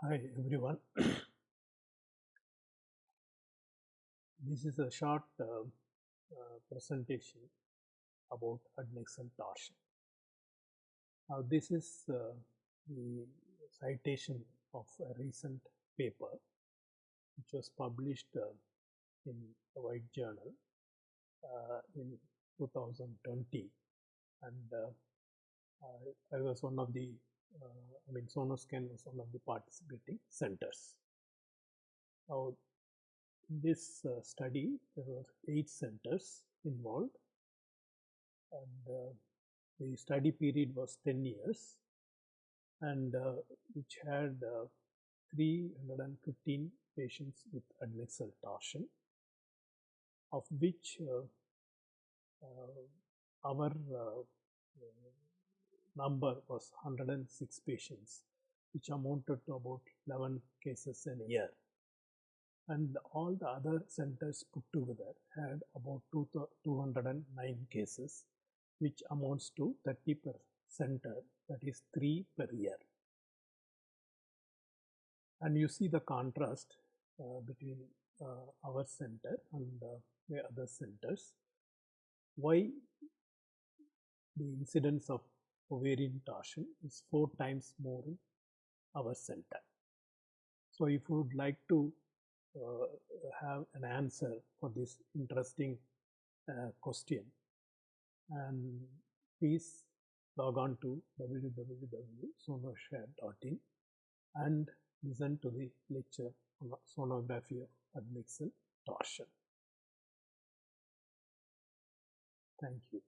Hi everyone. This is a short presentation about adnexal torsion. Now this is the citation of a recent paper which was published in a White Journal in 2020, and I was one of the Sonoscan was one of the participating centers. Now in this study there were 8 centers involved, and the study period was 10 years, and which had 315 patients with adnexal torsion, of which our number was 106 patients, which amounted to about 11 cases in a year. And all the other centers put together had about 209 cases, which amounts to 30 per center, that is 3 per year. And you see the contrast between our center and the other centers. Why the incidence of ovarian torsion is 4 times more in our center. So if you would like to have an answer for this interesting question, and please log on to www.sonoshare.in and listen to the lecture on sonography of adnexal torsion. Thank you.